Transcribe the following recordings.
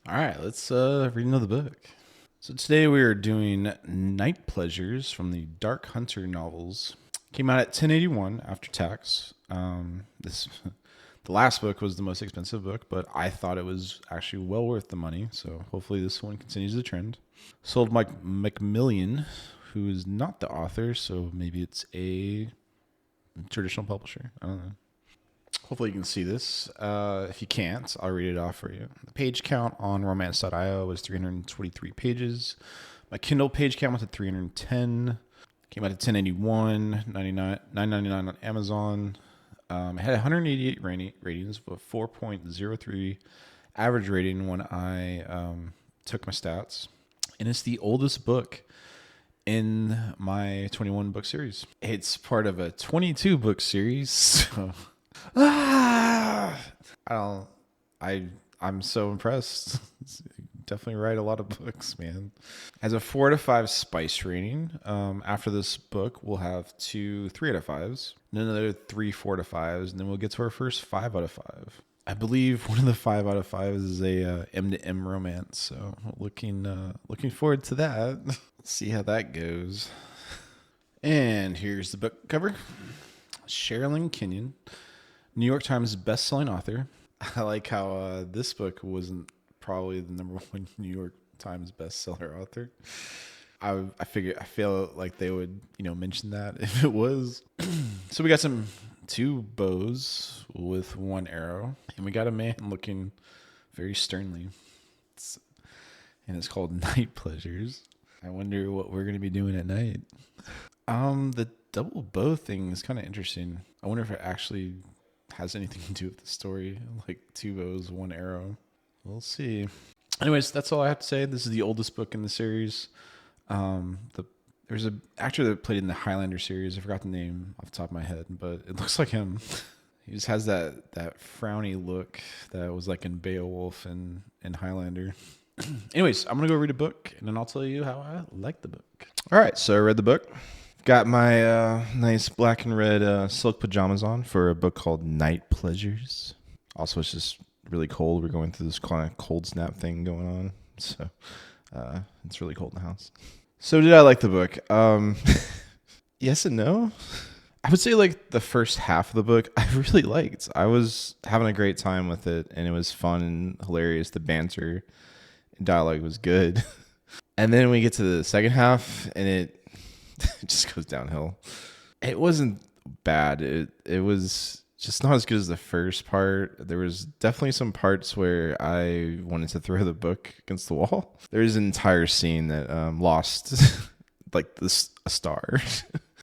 All right, let's read another book. So today we are doing Night Pleasures from the Dark Hunter novels. Came out at 1081 after tax. This the last book was the most expensive book, but I thought it was actually well worth the money. So hopefully this one continues the trend. Sold Mike Macmillan, who is not the author, so maybe it's a traditional publisher. I don't know. Hopefully you can see this. If you can't, I'll read it off for you. The page count on romance.io was 323 pages. My Kindle page count was at 310. Came out at 1081, $9.99 on Amazon. It had 188 ratings with 4.03 average rating when I took my stats. And it's the oldest book in my 21 book series. It's part of a 22 book series. So I'm so impressed. Definitely write a lot of books, man. Has a 4 out of 5 spice rating. After this book, we'll have 2 3 out of 5s, and another 3 4 out of 5s, and then we'll get to our first 5 out of 5. I believe one of the 5 out of 5s is a M to M romance, so looking forward to that. Let's see how that goes. And here's the book cover. Sherrilyn Kenyon, New York Times bestselling author. I like how this book wasn't probably the number one New York Times bestseller author. I feel like they would, mention that if it was. So we got 2 bows with 1 arrow, and we got a man looking very sternly. And it's called Night Pleasures. I wonder what we're going to be doing at night. The double bow thing is kind of interesting. I wonder if it actually has anything to do with the story. Like 2 bows, 1 arrow. We'll see. Anyways, that's all I have to say. This is the oldest book in the series. There's an actor that played in the Highlander series. I forgot the name off the top of my head, but it looks like him. He just has that frowny look that was like in Beowulf and Highlander. Anyways, I'm going to go read a book, and then I'll tell you how I like the book. All right, so I read the book. Got my nice black and red silk pajamas on for a book called Night Pleasures. Also, it's just really cold. We're going through this kind of cold snap thing going on. So it's really cold in the house. So did I like the book? Yes and no. I would say like the first half of the book I really liked. I was having a great time with it, and it was fun and hilarious. The banter and dialogue was good. And then we get to the second half, and it just goes downhill. It wasn't bad. It was just not as good as the first part. There was definitely some parts where I wanted to throw the book against the wall. There's an entire scene that lost like a star.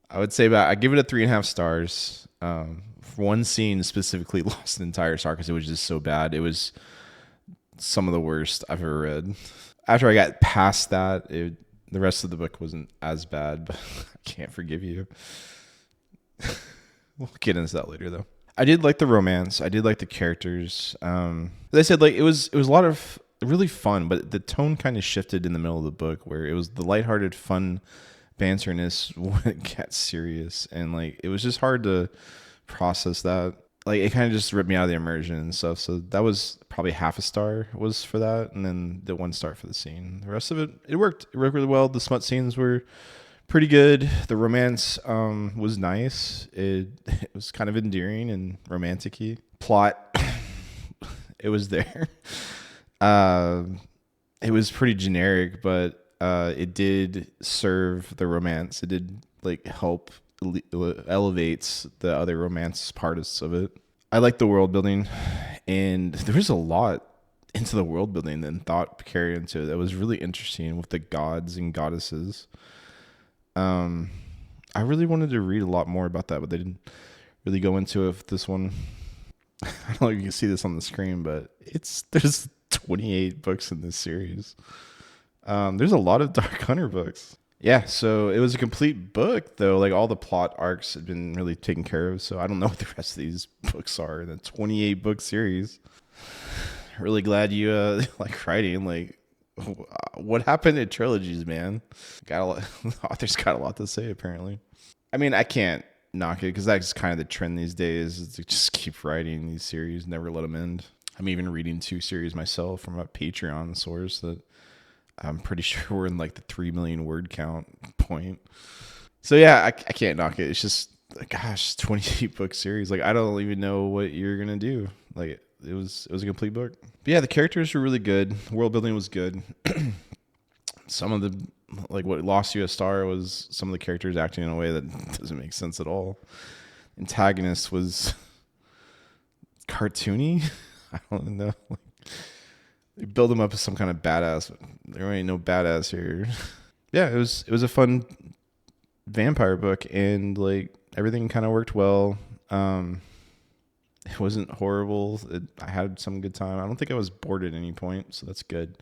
I would say I give it a 3.5 stars. One scene specifically lost an entire star because it was just so bad. It was some of the worst I've ever read. After I got past that, the rest of the book wasn't as bad, but I can't forgive you. We'll get into that later, though. I did like the romance. I did like the characters. As I said, like it was a lot of really fun, but the tone kind of shifted in the middle of the book, where it was the lighthearted, fun banterness when it got serious, and like it was just hard to process that. Like it kind of just ripped me out of the immersion and stuff. So that was probably half a star was for that, and then the 1 star for the scene. The rest of it worked. It worked really well. The smut scenes were pretty good. The romance was nice. It was kind of endearing and romantic-y. Plot, it was there. It was pretty generic, but it did serve the romance. It did like help elevates the other romance parts of it. I like the world building, and there was a lot into the world building and thought carried into it that was really interesting with the gods and goddesses. I really wanted to read a lot more about that, but they didn't really go into it with this one. I don't know if you can see this on the screen, but there's 28 books in this series. There's a lot of Dark Hunter books. Yeah, so it was a complete book, though. Like all the plot arcs had been really taken care of, so I don't know what the rest of these books are in a 28 book series. Really glad you like writing. Like, what happened to trilogies, man? The author's got a lot to say, apparently. I mean, I can't knock it because that's kind of the trend these days, is to just keep writing these series, never let them end. I'm even reading 2 series myself from a Patreon source that I'm pretty sure we're in like the 3 million word count point. So yeah, I can't knock it. It's just, gosh, 28 book series. Like, I don't even know what you're gonna do. Like, it was a complete book. But yeah, the characters were really good. World building was good. Some of the, like, what lost you a star was some of the characters acting in a way that doesn't make sense at all. Antagonist was cartoony. I don't know. Like, they build him up as some kind of badass. There ain't no badass here. Yeah, it was a fun vampire book, and like everything kind of worked well. It wasn't horrible. I had some good time. I don't think I was bored at any point, so that's good.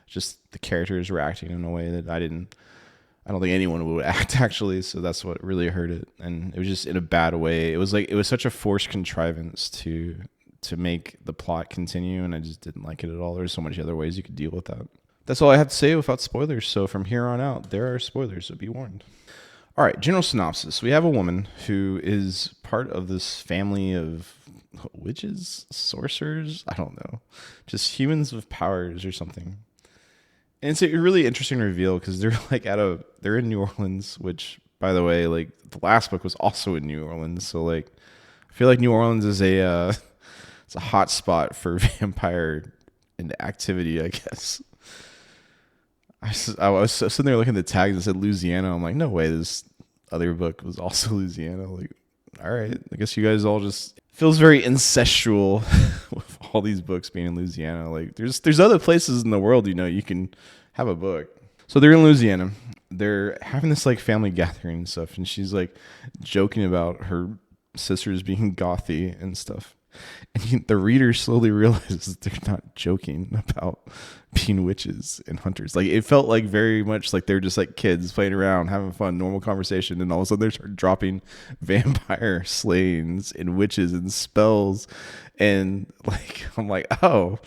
Just the characters were acting in a way that I don't think anyone would act, actually, so that's what really hurt it. And it was just in a bad way. It was such a forced contrivance to make the plot continue, and I just didn't like it at all. There's so many other ways you could deal with that. That's all I have to say without spoilers. So from here on out, there are spoilers, so be warned. All right, general synopsis. We have a woman who is part of this family of witches, sorcerers, I don't know, just humans with powers or something. And it's a really interesting reveal because they're like they're in New Orleans, which, by the way, like the last book was also in New Orleans. So like, I feel like New Orleans is it's a hot spot for vampire and activity, I guess. I was sitting there looking at the tags that said Louisiana. I'm like, no way, this other book was also Louisiana. Like, all right, I guess you guys all just feels very incestual with all these books being in Louisiana. Like, there's other places in the world, you can have a book. So they're in Louisiana. They're having this like family gathering and stuff, and she's like joking about her sisters being gothy and stuff. And the reader slowly realizes they're not joking about being witches and hunters. Like, it felt like very much like they're just like kids playing around, having fun, normal conversation, and all of a sudden they start dropping vampire slayings and witches and spells, and like I'm like, oh,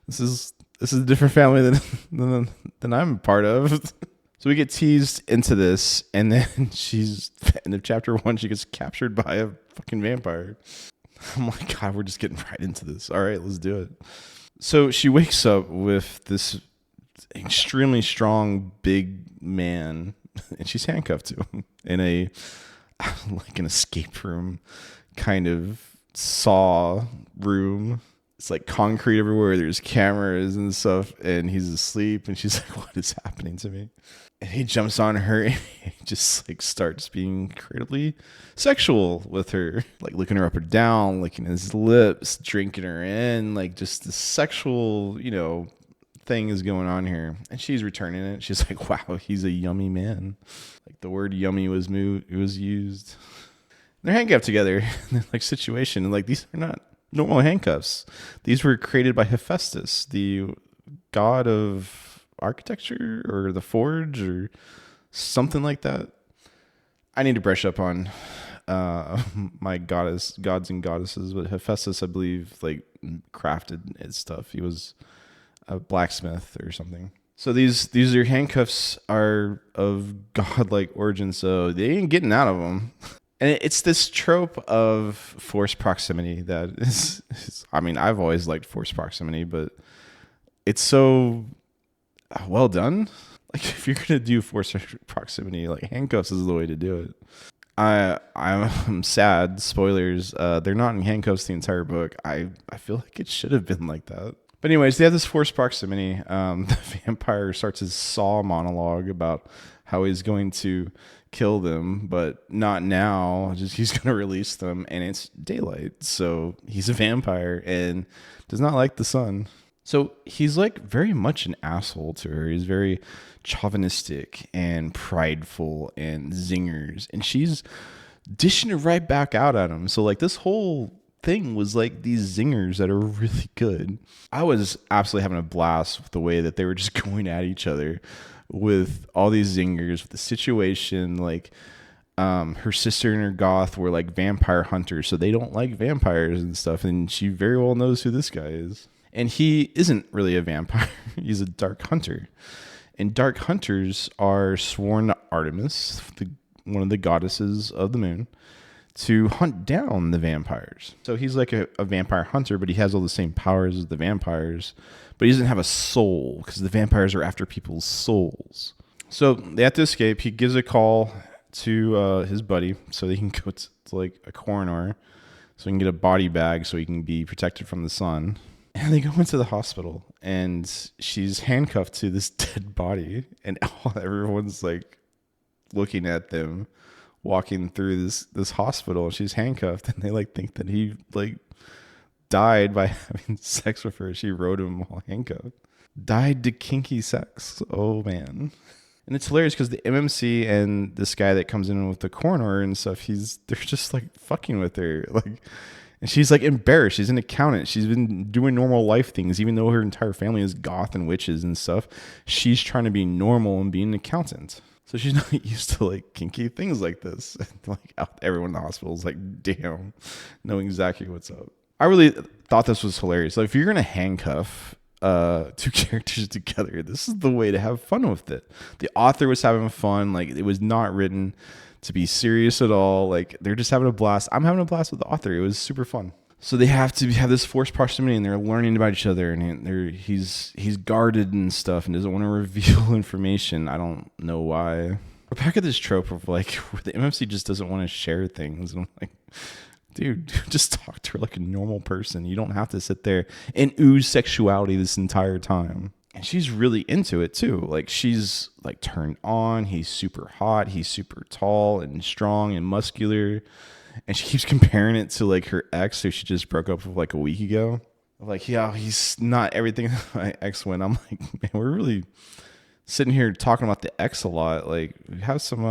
this is a different family than I'm a part of. So we get teased into this, and then she's end of chapter 1, she gets captured by a fucking vampire. I'm like, God, we're just getting right into this. All right, let's do it. So she wakes up with this extremely strong, big man, and she's handcuffed to him in like an escape room kind of saw room. It's like concrete everywhere. There's cameras and stuff, and he's asleep, and she's like, what is happening to me? And he jumps on her, and he just like starts being incredibly sexual with her, like looking her up or down, licking his lips, drinking her in, like just the sexual, thing is going on here. And she's returning it. She's like, wow, he's a yummy man. Like the word yummy was used. They're handcuffed together in this like situation, and like these are not normal handcuffs. These were created by Hephaestus, the god of architecture or the forge or something like that. I need to brush up on my gods and goddesses, but Hephaestus, I believe, like crafted his stuff. He was a blacksmith or something. So these are handcuffs are of godlike origin, so they ain't getting out of them. And it's this trope of forced proximity that is, I mean, I've always liked forced proximity, but it's so well done. Like, if you're gonna do forced proximity, like handcuffs is the way to do it. I'm sad. Spoilers. They're not in handcuffs the entire book. I feel like it should have been like that. But anyways, they have this forced proximity. The vampire starts his Saw monologue about how he's going to kill them, but not now. Just he's going to release them, and it's daylight. So he's a vampire and does not like the sun. So he's like very much an asshole to her. He's very chauvinistic and prideful and zingers, and she's dishing it right back out at him. So like this whole thing was like these zingers that are really good. I was absolutely having a blast with the way that they were just going at each other with all these zingers, with the situation. Like her sister and her goth were like vampire hunters, so they don't like vampires and stuff, and she very well knows who this guy is. And he isn't really a vampire. He's a dark hunter. And dark hunters are sworn to Artemis, one of the goddesses of the moon, to hunt down the vampires. So he's like a vampire hunter, but he has all the same powers as the vampires, but he doesn't have a soul because the vampires are after people's souls. So they have to escape. He gives a call to his buddy so they can go to like a coroner so he can get a body bag so he can be protected from the sun. And they go into the hospital and she's handcuffed to this dead body and everyone's like looking at them walking through this hospital. She's handcuffed and they like think that he like died by having sex with her. She wrote him while handcuffed. Died to kinky sex. Oh man. And it's hilarious because the MMC and this guy that comes in with the coroner and stuff, they're just like fucking with her. Like, and she's like embarrassed. She's an accountant. She's been doing normal life things, even though her entire family is goth and witches and stuff. She's trying to be normal and be an accountant. So she's not used to like kinky things like this. And like everyone in the hospital is like, damn, know exactly what's up. I really thought this was hilarious. Like if you're going to handcuff two characters together, this is the way to have fun with it. The author was having fun. Like it was not written to be serious at all. Like they're just having a blast. I'm having a blast with the author. It was super fun. So they have to have this forced proximity and they're learning about each other and he's guarded and stuff and doesn't want to reveal information. I don't know why. We're back at this trope of like where the MMC just doesn't want to share things. And I'm like, dude, just talk to her like a normal person. You don't have to sit there and ooze sexuality this entire time. And she's really into it too. Like she's like turned on. He's super hot. He's super tall and strong and muscular. And she keeps comparing it to like her ex who she just broke up with like a week ago. Like, yeah, he's not everything that my ex went. I'm like, man, we're really sitting here talking about the ex a lot. Like we have some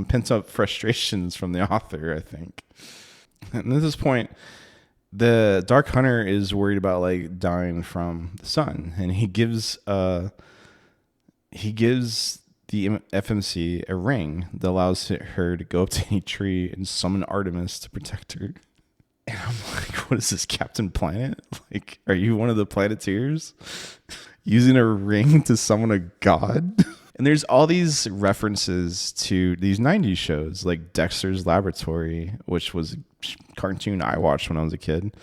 pent up frustrations from the author, I think. And at this point, the Dark Hunter is worried about like dying from the sun, and he gives the FMC a ring that allows her to go up to any tree and summon Artemis to protect her. And I'm like, what is this, Captain Planet? Like, are you one of the Planeteers using a ring to summon a god? And there's all these references to these 90s shows like Dexter's Laboratory, which was a cartoon I watched when I was a kid,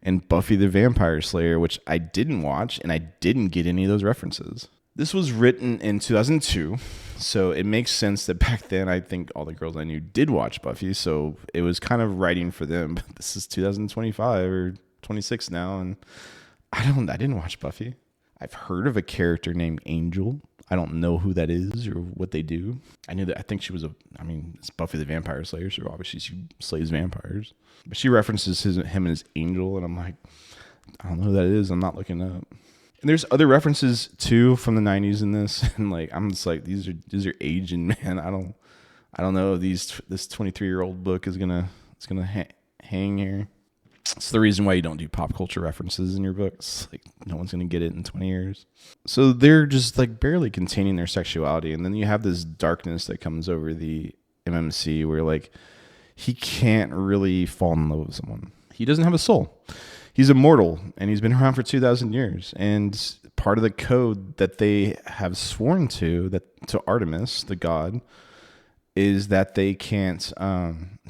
and Buffy the Vampire Slayer, which I didn't watch, and I didn't get any of those references. This was written in 2002, so it makes sense that back then I think all the girls I knew did watch Buffy, so it was kind of writing for them. But this is 2025 or 26 now, and I didn't watch Buffy. I've heard of a character named Angel. I don't know who that is or what they do. I knew that. I think she was it's Buffy the Vampire Slayer, so obviously she slays vampires. But she references him as Angel, and I'm like, I don't know who that is. I'm not looking up. And there's other references too from the 90s in this, and like I'm just like these are aging, man. I don't know if this 23-year-old book is gonna hang here. It's the reason why you don't do pop culture references in your books. Like no one's gonna get it in 20 years. So they're just like barely containing their sexuality, and then you have this darkness that comes over the MMC where like he can't really fall in love with someone. He doesn't have a soul. He's immortal, and he's been around for 2,000 years. And part of the code that they have sworn to Artemis, the god, is that they can't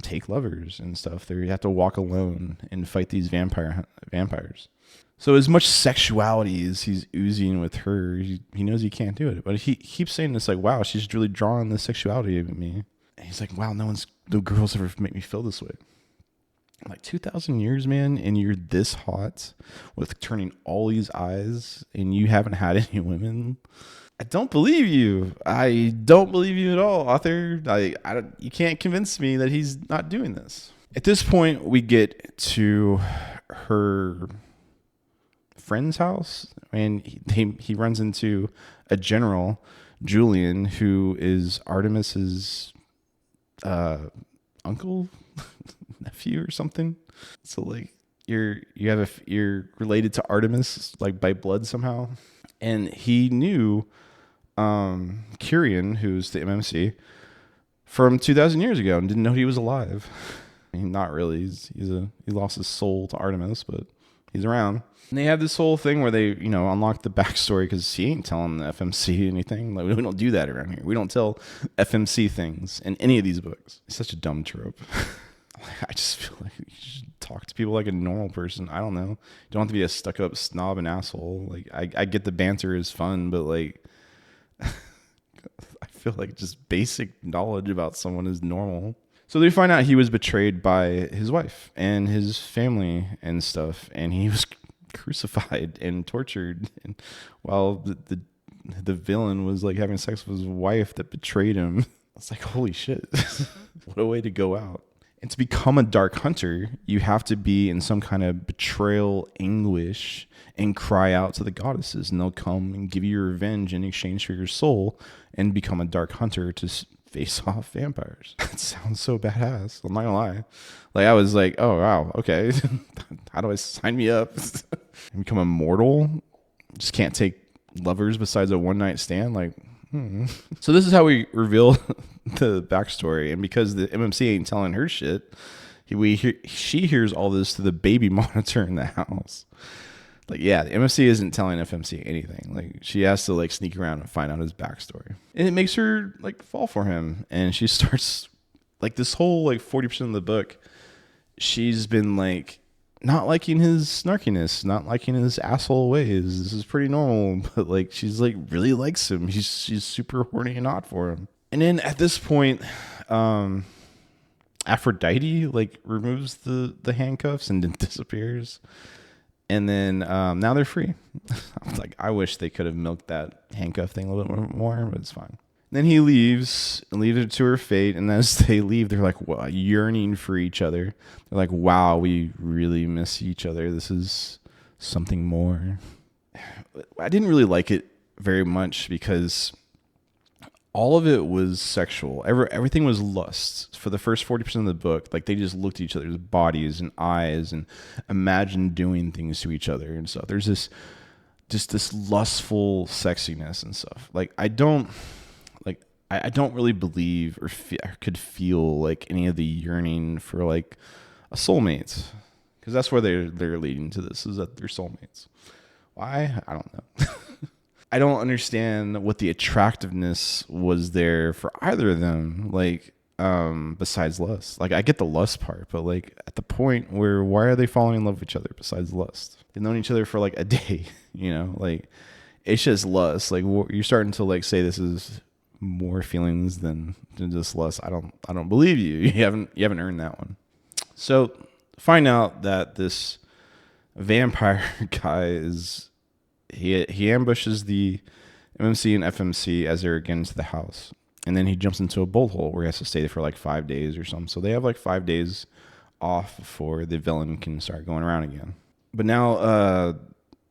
take lovers and stuff. They have to walk alone and fight these vampires. So as much sexuality as he's oozing with her, he knows he can't do it. But he keeps saying this like, wow, she's really drawing the sexuality of me. And he's like, wow, no girls ever make me feel this way. Like 2,000 years, man, and you're this hot with turning all these eyes and you haven't had any women. I don't believe you. I don't believe you at all, author. You can't convince me that he's not doing this. At this point, we get to her friend's house, and he runs into a general, Julian, who is Artemis's uncle, nephew or something. So like you're related to Artemis like by blood somehow. And he knew Kenyon, who's the MMC, from 2,000 years ago and didn't know he was alive. I mean, not really. He lost his soul to Artemis, but he's around. And they have this whole thing where they, unlock the backstory because he ain't telling the FMC anything. Like, we don't do that around here. We don't tell FMC things in any of these books. It's such a dumb trope. I just feel like you should talk to people like a normal person. I don't know. You don't have to be a stuck-up snob and asshole. Like, I get the banter is fun, but like, I feel like just basic knowledge about someone is normal. So they find out he was betrayed by his wife and his family and stuff, and he was crucified and tortured, and while the villain was like having sex with his wife that betrayed him. It's like, holy shit. What a way to go out. And to become a dark hunter, you have to be in some kind of betrayal anguish and cry out to the goddesses, and they'll come and give you your revenge in exchange for your soul and become a dark hunter to face off vampires. That sounds so badass. I'm not gonna lie. Like, I was like, oh wow, okay. How do I sign me up? And become immortal? Just can't take lovers besides a one night stand? Like, So this is how we reveal the backstory. And because the MMC ain't telling her shit, she hears all this through the baby monitor in the house. Like, yeah, the MFC isn't telling FMC anything. Like, she has to like sneak around and find out his backstory. And it makes her like fall for him. And she starts like this whole like 40% of the book, she's been like not liking his snarkiness, not liking his asshole ways. This is pretty normal, but like she's like really likes him. She's super horny and hot for him. And then at this point, Aphrodite like removes the handcuffs and then disappears. And then now they're free. I was like, I wish they could have milked that handcuff thing a little bit more, but it's fine. Then he leaves and leaves her to her fate. And as they leave, they're like, wow, yearning for each other. They're like, wow, we really miss each other. This is something more. I didn't really like it very much because all of it was sexual. Everything was lust for the first 40% of the book. Like, they just looked at each other's bodies and eyes and imagined doing things to each other and stuff. There's this lustful sexiness and stuff. Like, I don't really believe or could feel like any of the yearning for like a soulmate, because that's where they're leading to this, is that they're soulmates. Why? I don't know. I don't understand what the attractiveness was there for either of them, like, besides lust. Like, I get the lust part, but like at the point where, why are they falling in love with each other besides lust? They've known each other for like a day, like it's just lust. Like, you're starting to like say this is more feelings than just lust. I don't believe you. You haven't earned that one. So find out that this vampire guy is, he ambushes the MMC and FMC as they're getting into the house. And then he jumps into a bolt hole where he has to stay there for like 5 days or something. So they have like 5 days off before the villain can start going around again. But now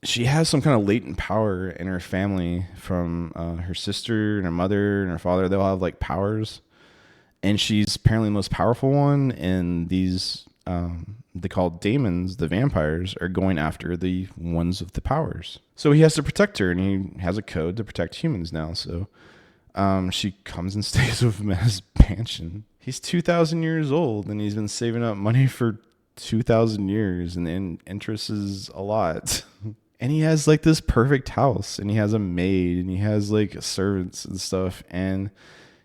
she has some kind of latent power in her family from her sister and her mother and her father. They all have like powers. And she's apparently the most powerful one. And these, they call daemons, the vampires, are going after the ones with the powers. So he has to protect her, and he has a code to protect humans now. So she comes and stays with him at his mansion. He's 2,000 years old, and he's been saving up money for 2,000 years, and the interest is a lot. And he has like this perfect house, and he has a maid, and he has like servants and stuff, and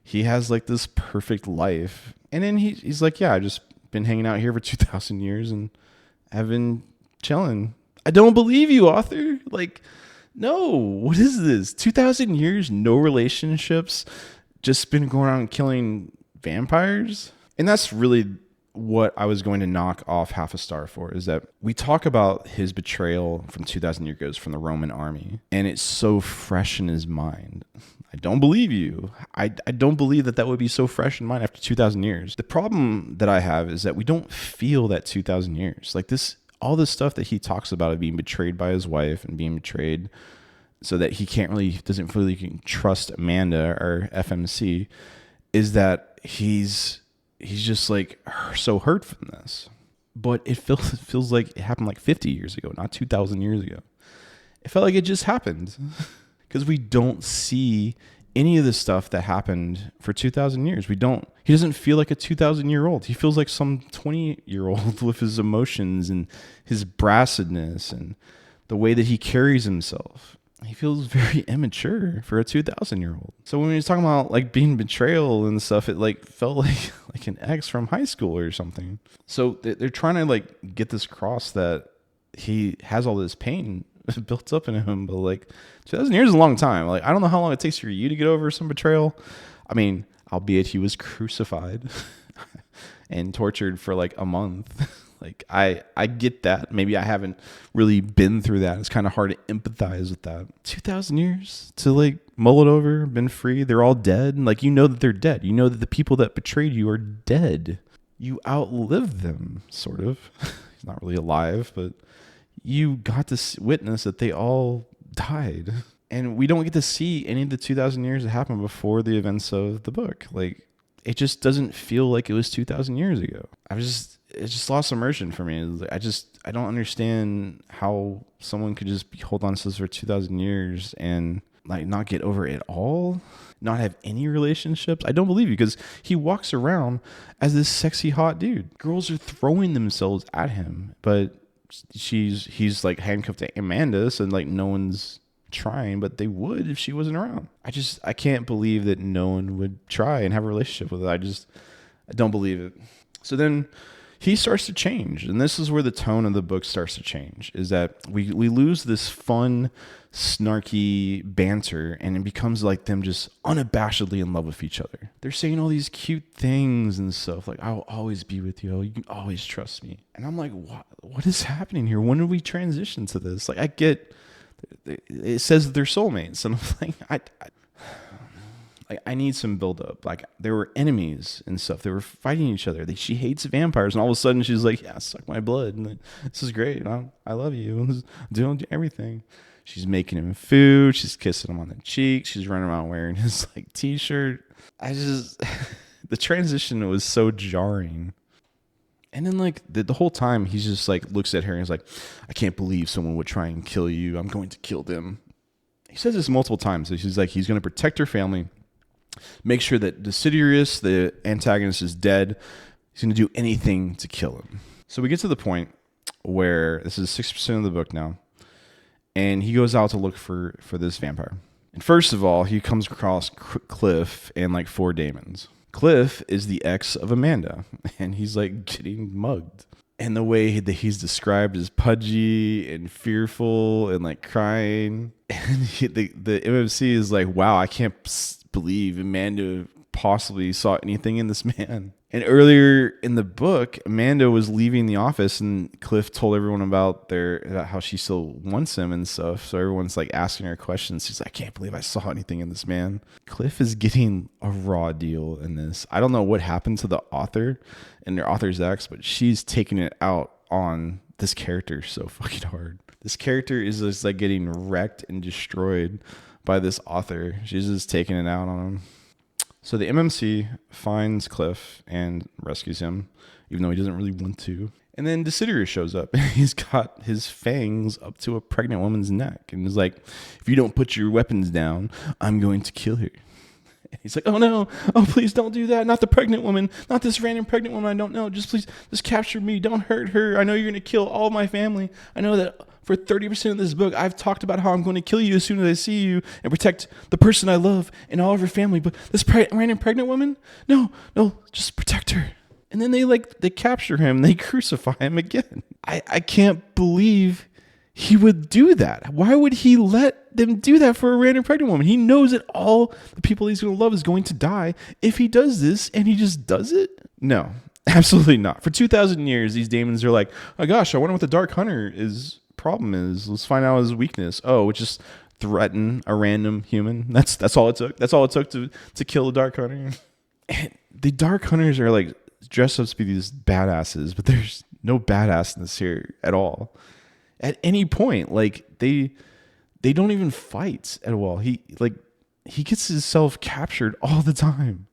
he has like this perfect life. And then he's like, yeah, I just been hanging out here for 2,000 years and have been chilling. I don't believe you, author. Like, no, what is this? 2,000 years, no relationships, just been going around killing vampires? And that's really what I was going to knock off half a star for, is that we talk about his betrayal from 2,000 years ago from the Roman army, and it's so fresh in his mind. I don't believe you. I don't believe that would be so fresh in mind after 2,000 years. The problem that I have is that we don't feel that 2,000 years. Like this, all this stuff that he talks about of being betrayed by his wife and being betrayed so that he doesn't really trust Amanda or FMC, is that he's just like so hurt from this. But it feels like it happened like 50 years ago, not 2,000 years ago. It felt like it just happened. Because we don't see any of the stuff that happened for 2,000 years. He doesn't feel like a 2,000-year-old. He feels like some 20-year-old with his emotions and his brassedness and the way that he carries himself. he feels very immature for a 2,000-year-old. So when he was talking about like being betrayal and stuff, it like felt like an ex from high school or something. So they're trying to like get this across that he has all this pain built up in him, but like 2,000 years is a long time. Like I don't know how long it takes for you to get over some betrayal. I mean, albeit he was crucified and tortured for like a month. Like I get that. Maybe I haven't really been through that. It's kind of hard to empathize with that. 2,000 years to like mull it over, been free. They're all dead. Like, you know that they're dead. You know that the people that betrayed you are dead. You outlived them, sort of. He's not really alive, but you got to witness that they all died. And we don't get to see any of the 2,000 years that happened before the events of the book. Like, it just doesn't feel like it was 2,000 years ago. It just lost immersion for me. I don't understand how someone could just hold on to this for 2,000 years and like not get over it at all, not have any relationships. I don't believe you, because he walks around as this sexy hot dude. Girls are throwing themselves at him, but he's like handcuffed to Amanda, so like no one's trying, but they would if she wasn't around. I can't believe that no one would try and have a relationship with it. I don't believe it. So then he starts to change, and this is where the tone of the book starts to change, is that we lose this fun, snarky banter, and it becomes like them just unabashedly in love with each other. They're saying all these cute things and stuff, like, I'll always be with you, you can always trust me. And I'm like, what is happening here? When did we transition to this? Like, I get, it says that they're soulmates, and I'm like, I need some build up. Like, they were enemies and stuff. They were fighting each other. She hates vampires, and all of a sudden she's like, yeah, suck my blood. And this is great. I love you. Doing everything. She's making him food. She's kissing him on the cheek. She's running around wearing his like t-shirt. The transition was so jarring. And then like the whole time he's just like looks at her and he's like, I can't believe someone would try and kill you. I'm going to kill them. He says this multiple times. So he's like, he's going to protect her family. Make sure that Desiderius, the antagonist, is dead. He's going to do anything to kill him. So we get to the point where this is 6% of the book now, and he goes out to look for this vampire. And first of all, he comes across Cliff and like 4 daemons. Cliff is the ex of Amanda, and he's like getting mugged. And the way that he's described is pudgy and fearful and like crying. And the MMC is like, wow, I can't believe Amanda possibly saw anything in this man. And earlier in the book, Amanda was leaving the office, and Cliff told everyone about how she still wants him and stuff. So everyone's like asking her questions. She's like, I can't believe I saw anything in this man. Cliff is getting a raw deal in this. I don't know what happened to the author and their author's ex, but she's taking it out on this character so fucking hard. This character is just like getting wrecked and destroyed by this author. She's just taking it out on him. So the MMC finds Cliff and rescues him, even though he doesn't really want to. And then Desiderius shows up, and he's got his fangs up to a pregnant woman's neck, and he's like, if you don't put your weapons down, I'm going to kill her. And he's like, oh no, oh please don't do that. Not the pregnant woman, not this random pregnant woman I don't know. Just please, just capture me. Don't hurt her. I know you're going to kill all my family. I know that for 30% of this book, I've talked about how I'm going to kill you as soon as I see you and protect the person I love and all of her family. But this random pregnant woman, no, just protect her. And then they capture him. They crucify him again. I can't believe he would do that. Why would he let them do that for a random pregnant woman? He knows that all the people he's going to love is going to die if he does this, and he just does it? No, absolutely not. For 2,000 years, these demons are like, oh gosh, I wonder what the Dark Hunter problem is. Let's find out his weakness. Oh, it's just threaten a random human. That's all it took. That's all it took to kill the Dark Hunter. And the Dark Hunters are like dressed up to be these badasses, but there's no badassness here at all. At any point, like they don't even fight at all. He gets himself captured all the time.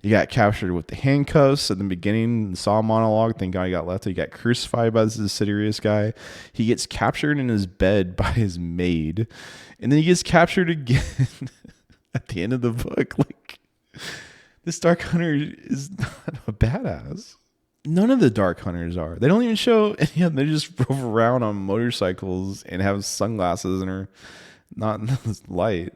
He got captured with the handcuffs at the beginning, saw a monologue. Thank God he got left. He got crucified by this Desiderius guy. He gets captured in his bed by his maid. And then he gets captured again at the end of the book. Like, this Dark Hunter is not a badass. None of the Dark Hunters are. They don't even show any of them. They just rove around on motorcycles and have sunglasses and are not light.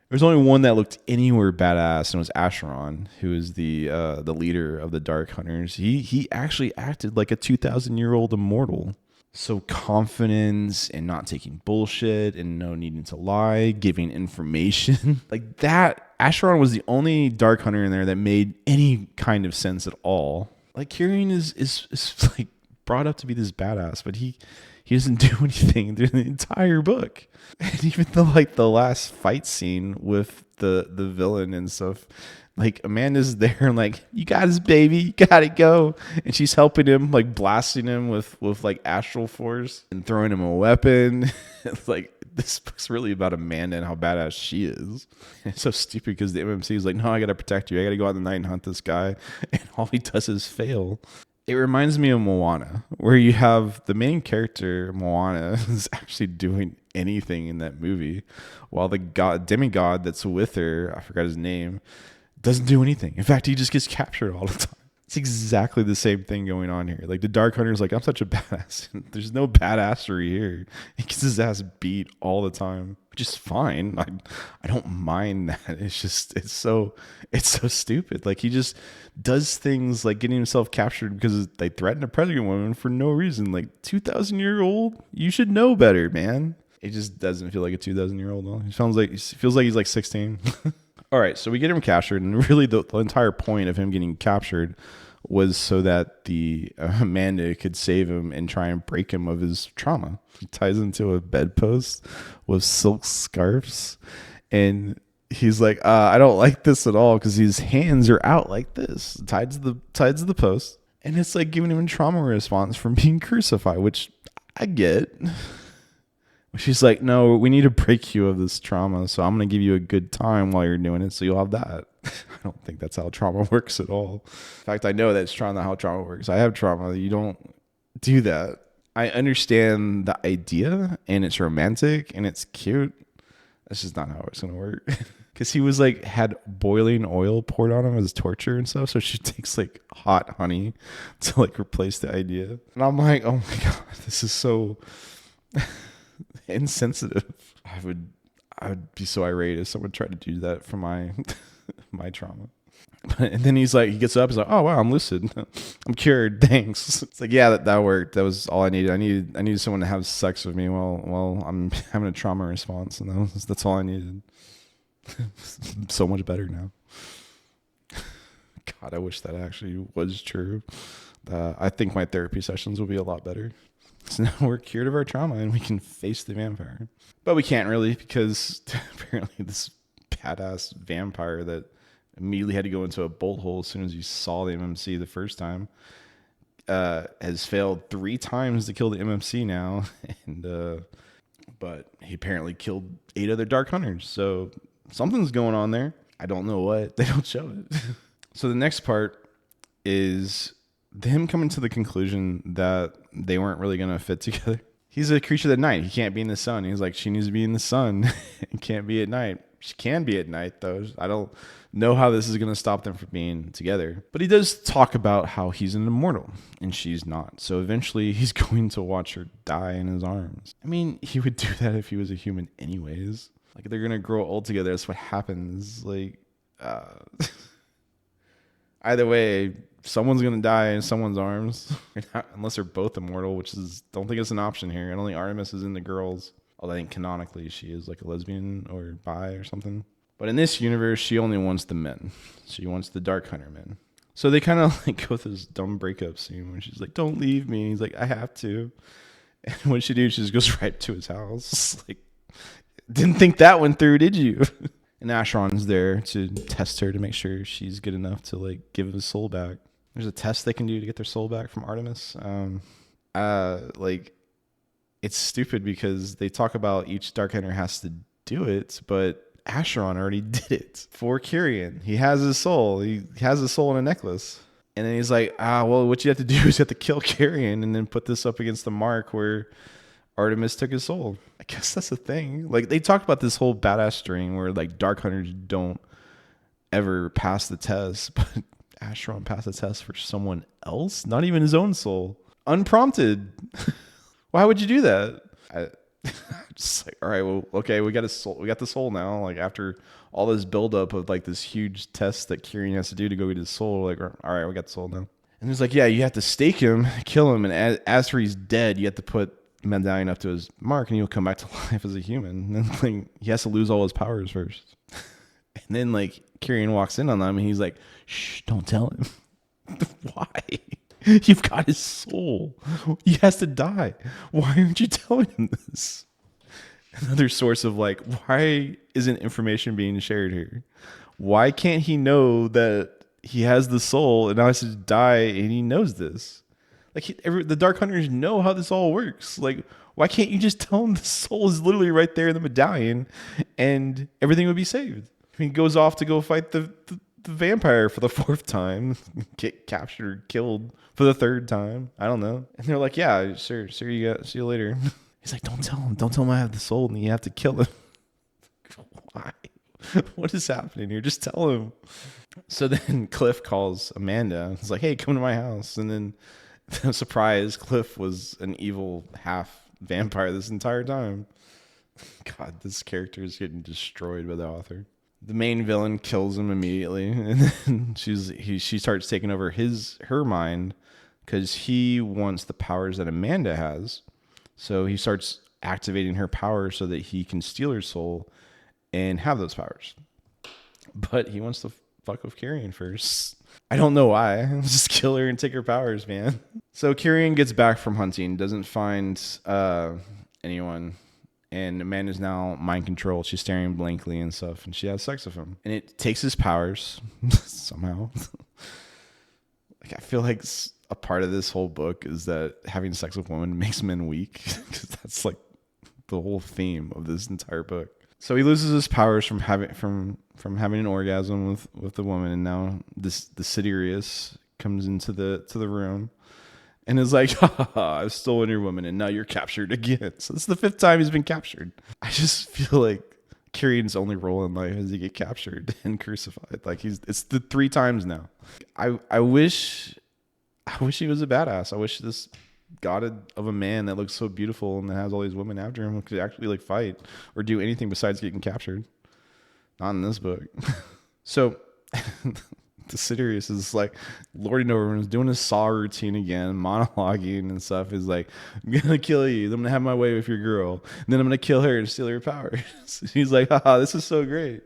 There's only one that looked anywhere badass, and it was Acheron, who is the leader of the Dark Hunters. He actually acted like a 2,000-year-old immortal. So confidence and not taking bullshit and no needing to lie, giving information like that. Acheron was the only Dark Hunter in there that made any kind of sense at all. Like Kenyon is like brought up to be this badass, but he doesn't do anything through the entire book. And even the last fight scene with the villain and stuff, like Amanda's there and like, you got this, baby, you gotta go, and she's helping him, like blasting him with like astral force and throwing him a weapon. It's like, this book's really about Amanda and how badass she is. And it's so stupid because the MMC is like, no, I gotta protect you, I gotta go out in the night and hunt this guy, and all he does is fail. It reminds me of Moana, where you have the main character, Moana, is actually doing anything in that movie, while the demigod that's with her, I forgot his name, doesn't do anything. In fact, he just gets captured all the time. It's exactly the same thing going on here. Like the Dark Hunter's like, I'm such a badass. There's no badassery here. He gets his ass beat all the time, which is fine. I don't mind that. It's so stupid. Like he just does things like getting himself captured because they threaten a pregnant woman for no reason. Like 2,000-year-old, you should know better, man. It just doesn't feel like a 2,000-year-old. He feels like he's like 16. All right, so we get him captured, and really the entire point of him getting captured was so that the Amanda could save him and try and break him of his trauma. He ties him to a bedpost with silk scarves, and he's like, I don't like this at all because his hands are out like this, tied to the post, and it's like giving him a trauma response from being crucified, which I get. She's like, no, we need to break you of this trauma, so I'm going to give you a good time while you're doing it, so you'll have that. I don't think that's how trauma works at all. In fact, I know that's not how trauma works. I have trauma. You don't do that. I understand the idea, and it's romantic, and it's cute. That's just not how it's going to work. Because he was like, had boiling oil poured on him as torture and stuff, so she takes like hot honey to like replace the idea. And I'm like, oh my God, this is so... insensitive. I would be so irate if someone tried to do that for my trauma. And then he gets up, he's like, oh wow, I'm lucid, I'm cured, thanks. It's like, yeah, that worked. That was all I needed. I needed someone to have sex with me while I'm having a trauma response, and that's all I needed. So much better now. God, I wish that actually was true. I think my therapy sessions will be a lot better. So now we're cured of our trauma and we can face the vampire. But we can't really, because apparently this badass vampire that immediately had to go into a bolt hole as soon as you saw the MMC the first time has failed 3 times to kill the MMC now. And but he apparently killed 8 other Dark Hunters. So something's going on there. I don't know what. They don't show it. So the next part is him coming to the conclusion that they weren't really going to fit together. He's a creature of the night. He can't be in the sun. He's like, she needs to be in the sun and can't be at night. She can be at night, though. I don't know how this is going to stop them from being together. But he does talk about how he's an immortal and she's not. So eventually he's going to watch her die in his arms. I mean, he would do that if he was a human anyways. Like, they're going to grow old together. That's what happens. Like, either way, someone's going to die in someone's arms. Unless they're both immortal, which is, don't think it's an option here. And only Artemis is into girls. Although I think canonically she is like a lesbian or bi or something. But in this universe, she only wants the men. She wants the Dark Hunter men. So they kind of like go through this dumb breakup scene where she's like, don't leave me. He's like, I have to. And what she do, she just goes right to his house. Like, didn't think that one through, did you? And Acheron's there to test her to make sure she's good enough to like give his soul back. There's a test they can do to get their soul back from Artemis. Like, it's stupid because they talk about each Dark Hunter has to do it, but Acheron already did it for Kenyon. He has his soul. He has his soul in a necklace. And then he's like, well, what you have to do is you have to kill Kenyon and then put this up against the mark where Artemis took his soul. I guess that's the thing. Like, they talked about this whole badass string where like Dark Hunters don't ever pass the test, but Acheron passed the test for someone else, not even his own soul, unprompted. Why would you do that? Just like, all right, well, okay, we got the soul now. Like after all this buildup of like this huge test that Kieran has to do to go get his soul, like, all right, we got the soul now. And he's like, yeah, you have to stake him, kill him, and as for he's dead, you have to put the medallion up to his mark, and he'll come back to life as a human. And then like he has to lose all his powers first. And then like Kieran walks in on them, and he's like, shh, don't tell him. Why? You've got his soul. He has to die. Why aren't you telling him this? Another source of like, why isn't information being shared here? Why can't he know that he has the soul and now has to die and he knows this? Like the Dark Hunters know how this all works. Like, why can't you just tell him the soul is literally right there in the medallion and everything would be saved? I mean, he goes off to go fight the vampire for the 4th time, get captured, killed for the 3rd time. I don't know. And they're like, yeah, sure, see you later. He's like, don't tell him I have the soul and you have to kill him. Why? What is happening here? Just tell him. So then Cliff calls Amanda. He's like, hey, come to my house. And then, surprise, Cliff was an evil half vampire this entire time. God, this character is getting destroyed by the author. The main villain kills him immediately, and then she starts taking over her mind because he wants the powers that Amanda has. So he starts activating her powers so that he can steal her soul and have those powers. But he wants to fuck with Kieran first. I don't know why. Just kill her and take her powers, man. So Kieran gets back from hunting, doesn't find anyone. And Amanda's now mind controlled. She's staring blankly and stuff. And she has sex with him. And it takes his powers somehow. Like, I feel like a part of this whole book is that having sex with women makes men weak. Because that's like the whole theme of this entire book. So he loses his powers from having an orgasm with the woman. And now the Siderius comes into the room. And is like, I've stolen your woman, and now you're captured again. So this is the 5th time he's been captured. I just feel like Kieran's only role in life is to get captured and crucified. Like it's the 3 times now. I wish he was a badass. I wish this god of a man that looks so beautiful and that has all these women after him could actually like fight or do anything besides getting captured. Not in this book. So the Siderius is like lording over him, doing his saw routine again, monologuing and stuff. He's like, I'm gonna kill you, then I'm gonna have my way with your girl, and then I'm gonna kill her and steal her powers. He's like, haha, this is so great.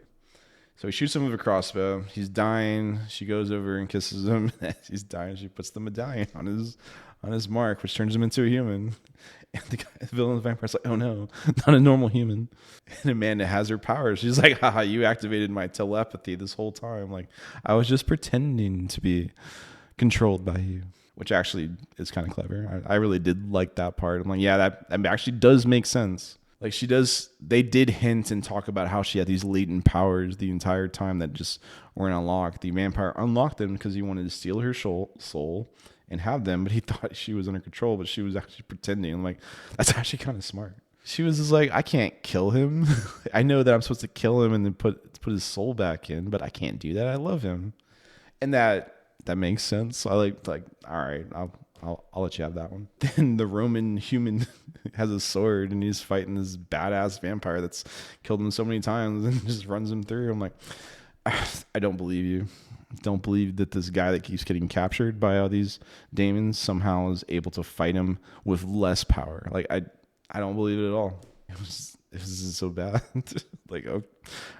So he shoots him with a crossbow. He's dying. She goes over and kisses him. As he's dying, she puts the medallion on his mark, which turns him into a human. And the villain of the vampire's like, oh no, not a normal human. And Amanda has her powers. She's like, haha, you activated my telepathy this whole time. Like, I was just pretending to be controlled by you. Which actually is kind of clever. I really did like that part. I'm like, yeah, that actually does make sense. Like they did hint and talk about how she had these latent powers the entire time that just weren't unlocked. The vampire unlocked them because he wanted to steal her soul and have them, but he thought she was under control, but she was actually pretending. I'm like, that's actually kind of smart. She was just like, I can't kill him. I know that I'm supposed to kill him and then put his soul back in, but I can't do that. I love him. And that makes sense. I like, all right, I'll let you have that one. Then the Roman human has a sword and he's fighting this badass vampire that's killed him so many times and just runs him through. I'm like, I don't believe you. Don't believe that this guy that keeps getting captured by all these demons somehow is able to fight him with less power. Like, I don't believe it at all. This is so bad. Like, oh,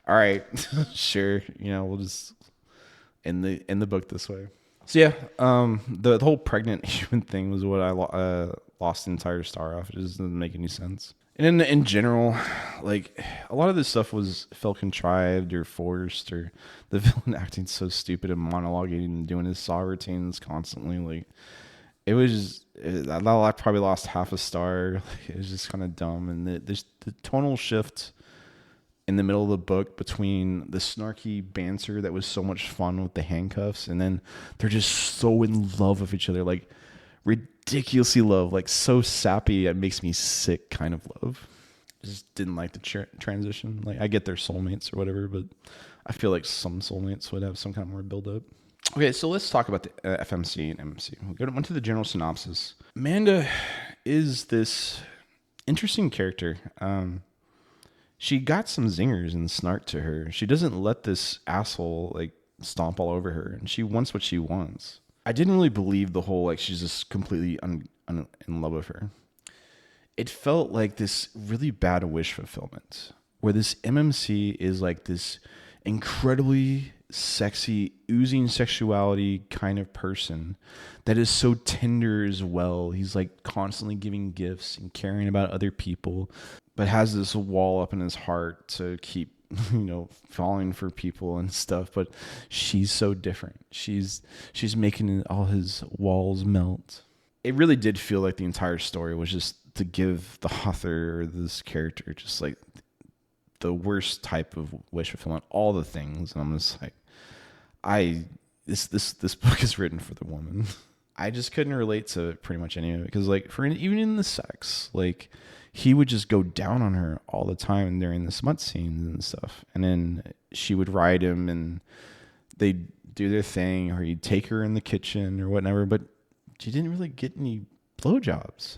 all right, sure. We'll just end the book this way. So yeah, the whole pregnant human thing was what I lost the entire star off. It just doesn't make any sense. And in general, like, a lot of this stuff felt contrived or forced, or the villain acting so stupid and monologuing and doing his saw routines constantly. Like, I probably lost half a star. Like, it was just kind of dumb. And the tonal shift in the middle of the book between the snarky banter that was so much fun with the handcuffs, and then they're just so in love with each other, like ridiculously love, like so sappy it makes me sick kind of love. I just didn't like the transition. Like, I get they're soulmates or whatever, but I feel like some soulmates would have some kind of more build up. Okay, so let's talk about the FMC and MMC. We'll go to the general synopsis. Amanda is this Interesting character. She got some zingers and snark to her. She doesn't let this asshole like stomp all over her, and she wants what she wants. I didn't really believe the whole like she's just completely in love with her. It felt like this really bad wish fulfillment where this MMC is like this incredibly sexy, oozing sexuality kind of person that is so tender as well. He's like constantly giving gifts and caring about other people, but has this wall up in his heart to keep, falling for people and stuff. But she's so different. She's making all his walls melt. It really did feel like the entire story was just to give the author or this character just like the worst type of wish fulfillment, all the things. And I'm just like, this book is written for the woman. I just couldn't relate to pretty much any of it because like even in the sex, like he would just go down on her all the time during the smut scenes and stuff. And then she would ride him and they'd do their thing, or he'd take her in the kitchen or whatever, but she didn't really get any blowjobs.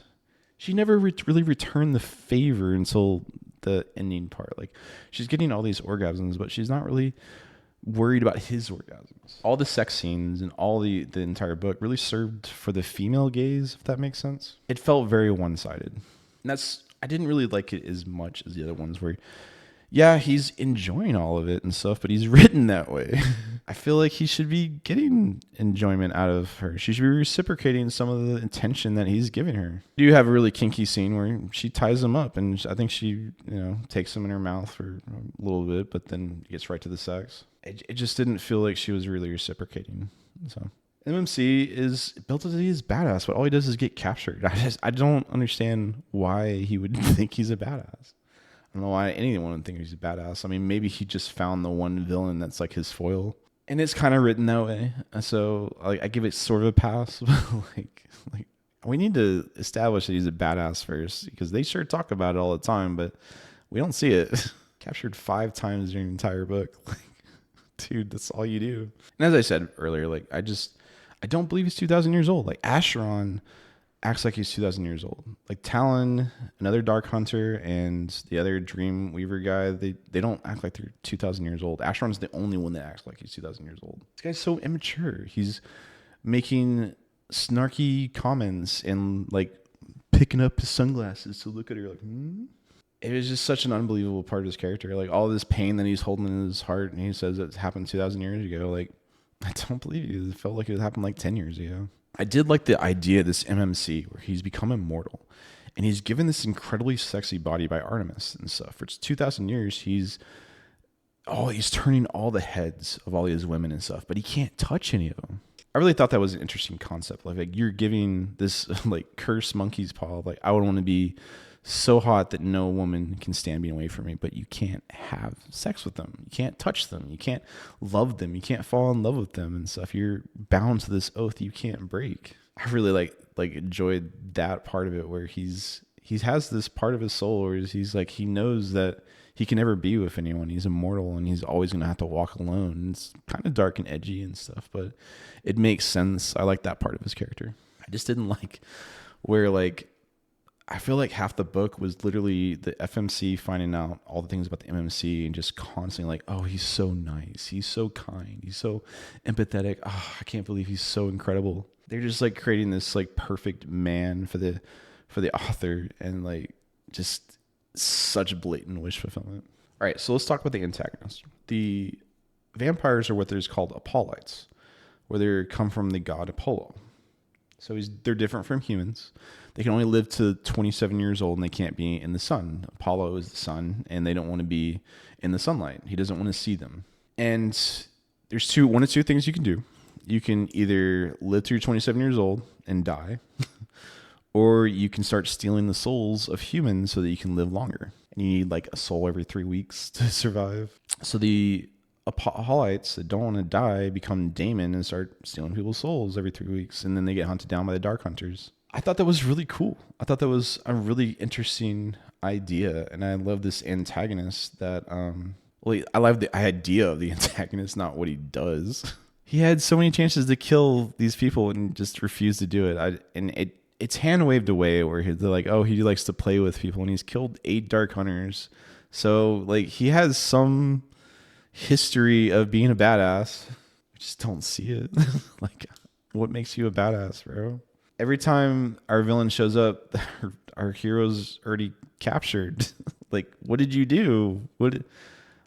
She never really returned the favor until the ending part. Like she's getting all these orgasms, but she's not really worried about his orgasms. All the sex scenes and all the entire book really served for the female gaze, if that makes sense. It felt very one-sided. And I didn't really like it as much as the other ones where, yeah, he's enjoying all of it and stuff, but he's written that way. I feel like he should be getting enjoyment out of her. She should be reciprocating some of the attention that he's giving her. You have a really kinky scene where she ties him up, and I think she, takes him in her mouth for a little bit, but then gets right to the sex. It just didn't feel like she was really reciprocating. So MMC is built to be his badass, but all he does is get captured. I don't understand why he would think he's a badass. I don't know why anyone would think he's a badass. I mean, maybe he just found the one villain that's like his foil. And it's kind of written that way. So like, I give it sort of a pass. But like we need to establish that he's a badass first, because they sure talk about it all the time, but we don't see it. Captured 5 times during the entire book. Like, dude, that's all you do. And as I said earlier, like I don't believe he's 2,000 years old. Like Acheron acts like he's 2,000 years old. Like Talon, another Dark Hunter, and the other Dream Weaver guy, they don't act like they're 2,000 years old. Acheron's the only one that acts like he's 2,000 years old. This guy's so immature. He's making snarky comments and like picking up his sunglasses to look at her like, It was just such an unbelievable part of his character. Like all this pain that he's holding in his heart, and he says it happened 2,000 years ago. Like, I don't believe you. It felt like it happened like 10 years ago. I did like the idea of this MMC where he's become immortal and he's given this incredibly sexy body by Artemis and stuff. For 2,000 years, he's turning all the heads of all these women and stuff, but he can't touch any of them. I really thought that was an interesting concept. Like you're giving this like cursed monkey's paw. Like I would want to be so hot that no woman can stand being away from me, but you can't have sex with them. You can't touch them. You can't love them. You can't fall in love with them and stuff. You're bound to this oath you can't break. I really like enjoyed that part of it where he has this part of his soul where he's like, he knows that he can never be with anyone. He's immortal and he's always going to have to walk alone. It's kind of dark and edgy and stuff, but it makes sense. I like that part of his character. I just didn't like where like, I feel like half the book was literally the FMC finding out all the things about the MMC and just constantly like, oh, he's so nice. He's so kind. He's so empathetic. Oh, I can't believe he's so incredible. They're just like creating this like perfect man for the author, and like just such blatant wish fulfillment. All right, so let's talk about the antagonist. The vampires are what there's called Apollites, where they come from the god Apollo. So they're different from humans. They can only live to 27 years old and they can't be in the sun. Apollo is the sun and they don't want to be in the sunlight. He doesn't want to see them. And there's one of two things you can do. You can either live to your 27 years old and die, or you can start stealing the souls of humans so that you can live longer. And you need like a soul every 3 weeks to survive. So the Apollites that don't want to die become daemon and start stealing people's souls every 3 weeks, and then they get hunted down by the Dark Hunters. I thought that was really cool. I thought that was a really interesting idea, and I love this antagonist that I love the idea of the antagonist, not what he does. He had so many chances to kill these people and just refused to do it. it's hand waved away where they're like, oh, he likes to play with people and he's killed 8 Dark Hunters. So like he has some history of being a badass. I just don't see it. Like, what makes you a badass, bro? Every time our villain shows up, our hero's already captured. Like, what did you do?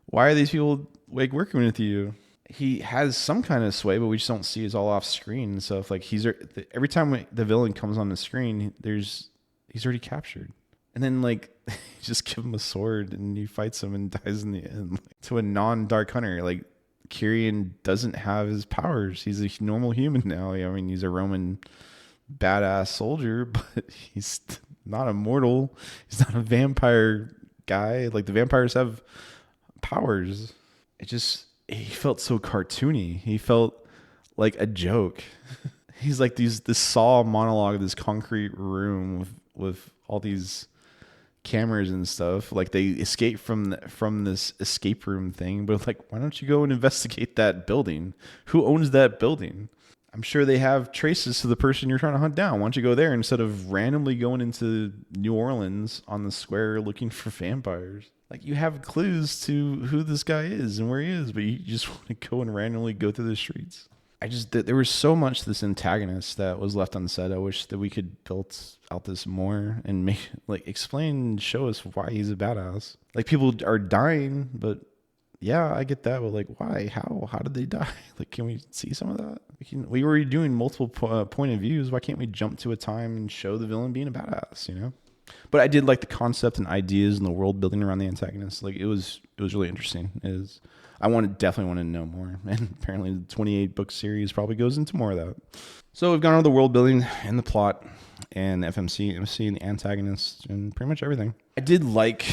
Why are these people like working with you? He has some kind of sway, but we just don't see it's all off screen. So if like every time the villain comes on the screen, he's already captured. And then like you just give him a sword and he fights him and dies in the end. Like, to a non-Dark Hunter, like Kenyon doesn't have his powers. He's a normal human now. I mean, he's a Roman badass soldier, but he's not immortal. He's not a vampire guy. Like the vampires have powers. He felt so cartoony. He felt like a joke. He's like this Saw monologue, this concrete room with all these cameras and stuff. Like they escape from this escape room thing, but like, why don't you go and investigate that building? Who owns that building? I'm sure they have traces to the person you're trying to hunt down. Why don't you go there instead of randomly going into New Orleans on the square looking for vampires? Like, you have clues to who this guy is and where he is, but you just want to go and randomly go through the streets. There was so much this antagonist that was left unsaid. I wish that we could build out this more and explain and show us why he's a badass. Like, people are dying, but yeah, I get that. But like, why? How did they die? Like, can we see some of that? We were doing multiple point of views. Why can't we jump to a time and show the villain being a badass, you know? But I did like the concept and ideas and the world building around the antagonist. Like, it was really interesting. Definitely want to know more. And apparently the 28 book series probably goes into more of that. So we've gone over the world building and the plot and the FMC, MC, and the antagonist and pretty much everything. I did like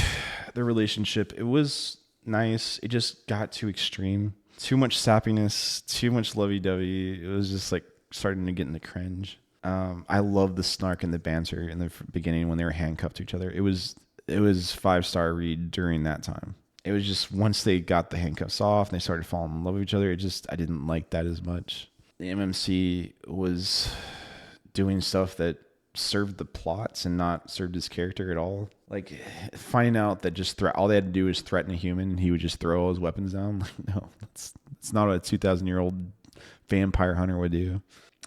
the relationship. It was nice. It just got too extreme. Too much sappiness, too much lovey-dovey. It was just like starting to get into cringe. I love the snark and the banter in the beginning when they were handcuffed to each other. It was 5-star read during that time. It was just once they got the handcuffs off and they started falling in love with each other, I didn't like that as much. The MMC was doing stuff that served the plots and not served his character at all. Like, finding out that all they had to do was threaten a human and he would just throw all his weapons down. Like, no, it's not what a 2,000-year-old vampire hunter would do.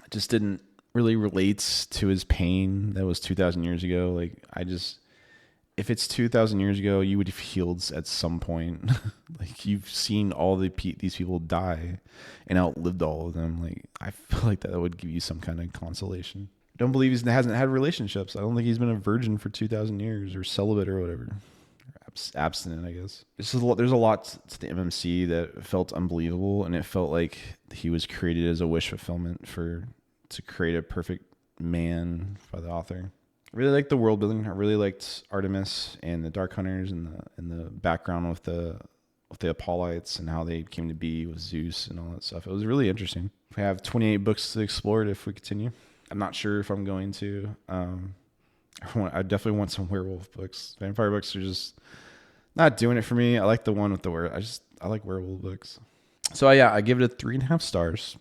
It just didn't really relates to his pain that was 2,000 years ago. Like, if it's 2,000 years ago, you would have healed at some point. Like, you've seen all these people die and outlived all of them. Like, I feel like that would give you some kind of consolation. Don't believe he hasn't had relationships. I don't think he's been a virgin for 2,000 years or celibate or whatever. Abstinent, I guess. There's a lot to the MMC that felt unbelievable, and it felt like he was created as a wish fulfillment to create a perfect man by the author. I really liked the world building. I really liked Artemis and the Dark Hunters and the background with the Apollites and how they came to be with Zeus and all that stuff. It was really interesting. We have 28 books to explore if we continue. I'm not sure if I'm going to. I definitely want some werewolf books. Vampire books are just not doing it for me. I like the one with I like werewolf books. So yeah, I give it a 3.5 stars.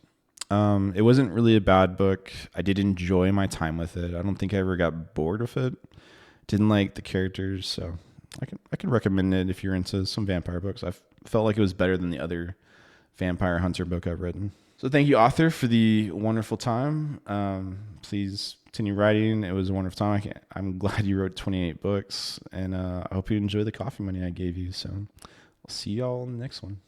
It wasn't really a bad book. I did enjoy my time with it. I don't think I ever got bored with it. Didn't like the characters, so I can recommend it if you're into some vampire books. I felt like it was better than the other vampire hunter book I've written. So thank you, author, for the wonderful time. Please continue writing. It was a wonderful time. I'm glad you wrote 28 books, and I hope you enjoy the coffee money I gave you. So I'll see y'all in the next one.